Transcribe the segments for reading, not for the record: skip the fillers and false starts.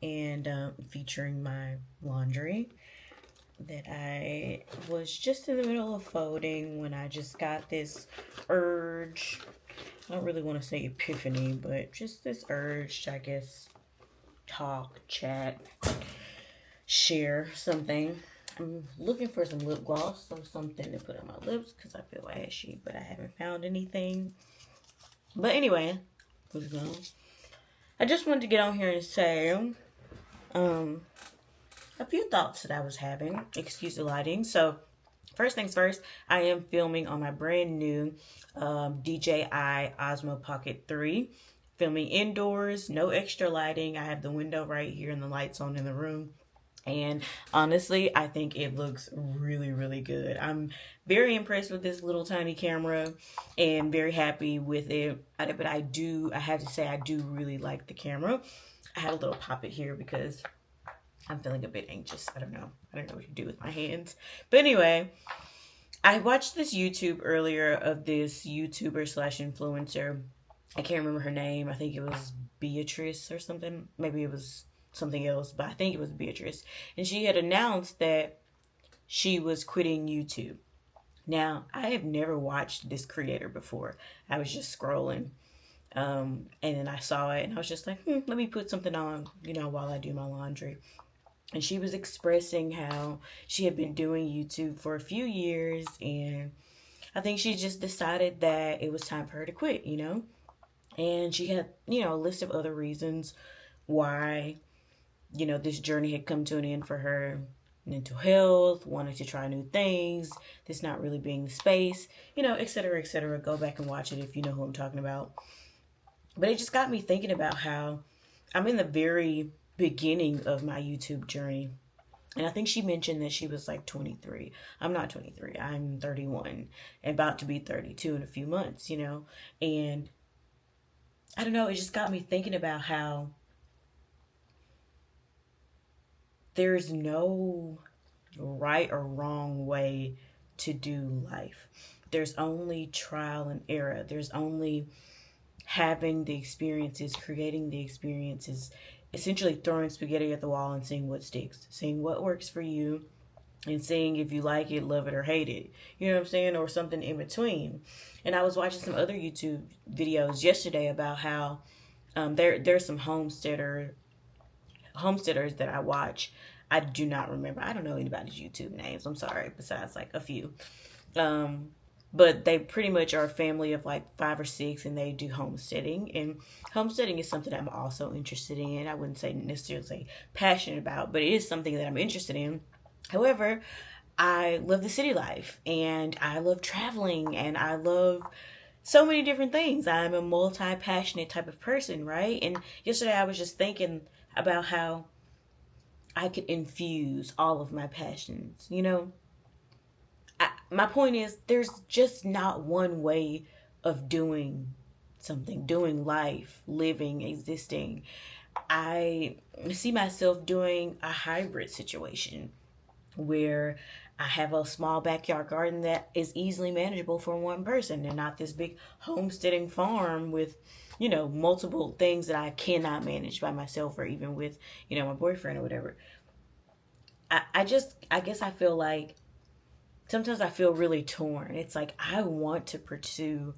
and featuring my laundry that I was just in the middle of folding when I just got this urge. I don't really want to say epiphany, but just this urge to, I guess, talk, chat, share something. I'm looking for some lip gloss or something to put on my lips because I feel ashy, but I haven't found anything. But anyway, I just wanted to get on here and say um, a few thoughts that I was having. Excuse the lighting. So, first things first, I am filming on my brand new DJI Osmo Pocket 3. Filming indoors, no extra lighting. I have the window right here and the lights on in the room. And honestly, I think it looks really, really good. I'm very impressed with this little tiny camera and very happy with it. But I have to say, I do really like the camera. I had a little pop it here because I'm feeling a bit anxious. I don't know. I don't know what to do with my hands. But anyway, I watched this YouTube earlier of this YouTuber slash influencer. I can't remember her name. I think it was Beatrice or something. Maybe it was something else, but I think it was Beatrice. And she had announced that she was quitting YouTube. Now, I have never watched this creator before. I was just scrolling. And then I saw it and I was just like, let me put something on, while I do my laundry. And she was expressing how she had been doing YouTube for a few years, and I think she just decided that it was time for her to quit. And she had, a list of other reasons why, this journey had come to an end for her. Mental health, wanting to try new things, this not really being the space, et cetera, et cetera. Go back and watch it if you know who I'm talking about. But it just got me thinking about how I'm in the very beginning of my YouTube journey. And I think she mentioned that she was like 23. I'm not 23. I'm 31 and about to be 32 in a few months. And I don't know, it just got me thinking about how there's no right or wrong way to do life. There's only trial and error. There's only having the experiences, creating the experiences, essentially throwing spaghetti at the wall and seeing what sticks, seeing what works for you, and seeing if you like it, love it, or hate it. You know what I'm saying? Or something in between. And I was watching some other YouTube videos yesterday about how there's some homesteaders that I watch. I do not remember. I don't know anybody's YouTube names. I'm sorry. Besides like a few. But they pretty much are a family of like 5 or 6, and they do homesteading. And homesteading is something I'm also interested in. I wouldn't say necessarily passionate about, but it is something that I'm interested in. However, I love the city life, and I love traveling, and I love so many different things. I'm a multi-passionate type of person, right? And yesterday I was just thinking about how I could infuse all of my passions. My point is, there's just not one way of doing something, doing life, living, existing. I see myself doing a hybrid situation where I have a small backyard garden that is easily manageable for one person, and not this big homesteading farm with, multiple things that I cannot manage by myself, or even with, my boyfriend or whatever. I guess I feel like sometimes I feel really torn. It's like I want to pursue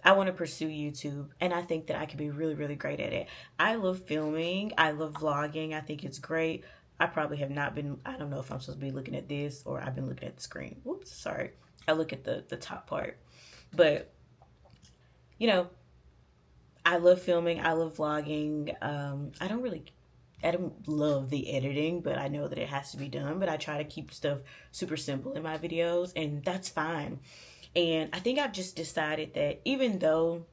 YouTube, and I think that I could be really, really great at it. I love filming. I love vlogging. I think it's great. I probably have not been, I don't know if I'm supposed to be looking at this or I've been looking at the screen. Whoops, sorry. I look at the top part. But, you know, I love filming. I love vlogging. I don't love the editing, but I know that it has to be done. But I try to keep stuff super simple in my videos, and that's fine. And I think I've just decided that even though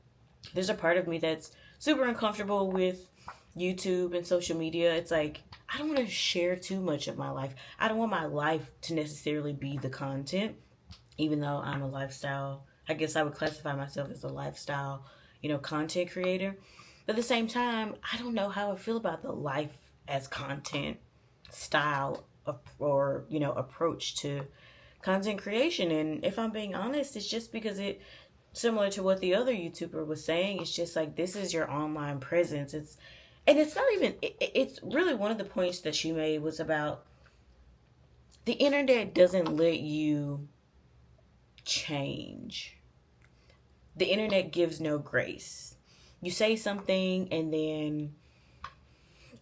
there's a part of me that's super uncomfortable with YouTube and social media, it's like I don't want to share too much of my life. I don't want my life to necessarily be the content, even though I'm a lifestyle. I guess I would classify myself as a lifestyle, content creator. But at the same time, I don't know how I feel about the life as content style or approach to content creation. And if I'm being honest, it's just because it similar to what the other YouTuber was saying. It's just like this is your online presence. and it's not even, it's really one of the points that she made was about the internet doesn't let you change. The internet gives no grace. You say something and then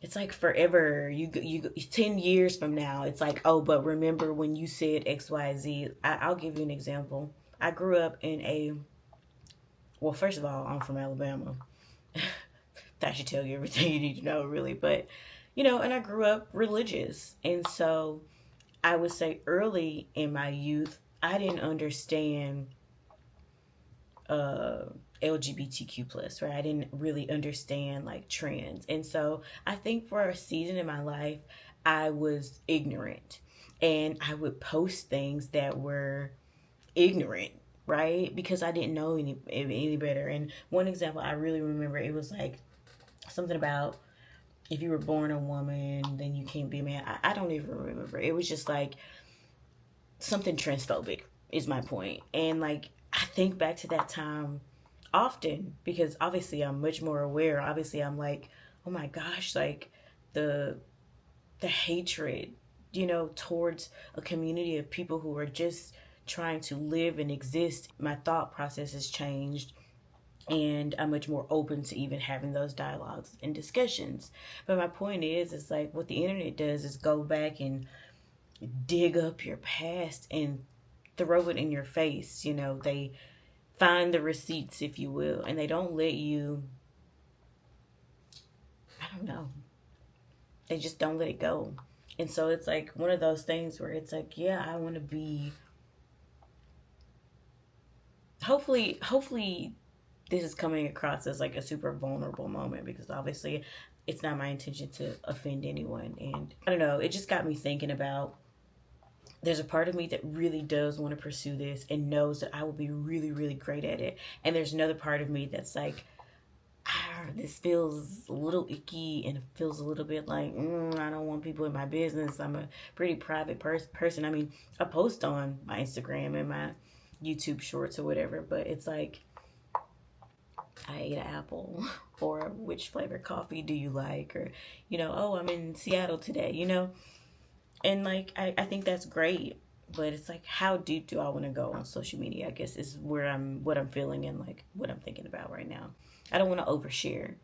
it's like forever. You 10 years from now, it's like, oh, but remember when you said XYZ. I'll give you an example. I grew up in a, well, first of all, I'm from Alabama. That should tell you everything you need to know, really. But, and I grew up religious. And so I would say early in my youth, I didn't understand LGBTQ plus, right? I didn't really understand like trends. And so I think for a season in my life, I was ignorant and I would post things that were ignorant, right? Because I didn't know any better. And one example I really remember, it was like something about if you were born a woman, then you can't be a man. I don't even remember. It was just like something transphobic is my point. And like, I think back to that time often because obviously I'm much more aware. Obviously I'm like, oh my gosh, like the hatred, towards a community of people who are just trying to live and exist. My thought process has changed and I'm much more open to even having those dialogues and discussions. But my point is like what the internet does is go back and dig up your past and throw it in your face. They find the receipts, if you will, and they don't let you, I don't know, they just don't let it go. And so it's like one of those things where it's like, yeah, I want to be, hopefully this is coming across as like a super vulnerable moment because obviously it's not my intention to offend anyone. And I don't know, it just got me thinking about, there's a part of me that really does want to pursue this and knows that I will be really, really great at it. And there's another part of me that's like, this feels a little icky and it feels a little bit like, I don't want people in my business. I'm a pretty private person. I mean, I post on my Instagram and my YouTube shorts or whatever, but it's like, I ate an apple or which flavor coffee do you like? Or, oh, I'm in Seattle today, And like, I think that's great, but it's like, how deep do I want to go on social media? I guess is what I'm feeling and like what I'm thinking about right now. I don't want to overshare,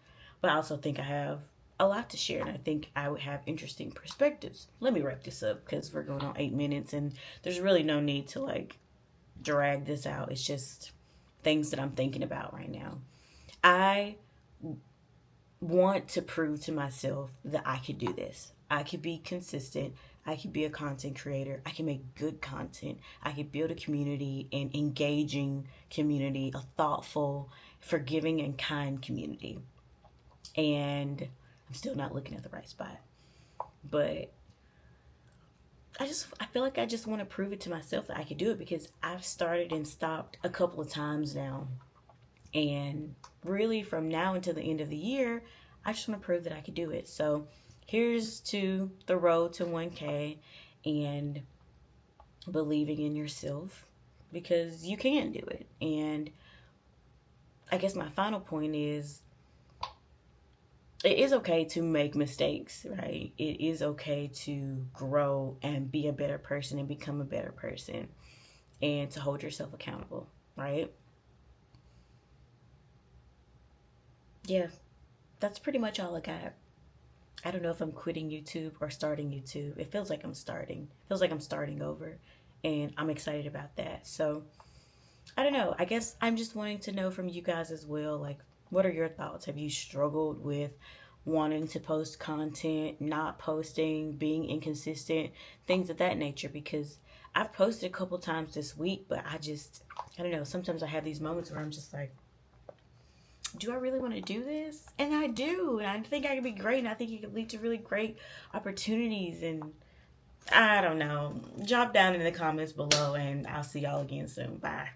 but I also think I have a lot to share and I think I would have interesting perspectives. Let me wrap this up because we're going on 8 minutes and there's really no need to like drag this out. It's just things that I'm thinking about right now. I want to prove to myself that I could do this. I could be consistent. I could be a content creator. I can make good content. I could build a community, an engaging community, a thoughtful, forgiving, and kind community. And I'm still not looking at the right spot. But I feel like I just want to prove it to myself that I could do it because I've started and stopped a couple of times now. And really from now until the end of the year, I just want to prove that I could do it. So here's to the road to 1K and believing in yourself because you can do it. And I guess my final point is it is okay to make mistakes, right? It is okay to grow and be a better person and become a better person and to hold yourself accountable, right? Yeah, that's pretty much all I got. I don't know if I'm quitting YouTube or starting YouTube. It feels like I'm starting. It feels like I'm starting over. And I'm excited about that. So, I don't know. I guess I'm just wanting to know from you guys as well. Like, what are your thoughts? Have you struggled with wanting to post content, not posting, being inconsistent, things of that nature? Because I've posted a couple times this week, but I don't know. Sometimes I have these moments where I'm just like, do I really want to do this? And I do. And I think I could be great. And I think it could lead to really great opportunities. And I don't know. Drop down in the comments below and I'll see y'all again soon. Bye.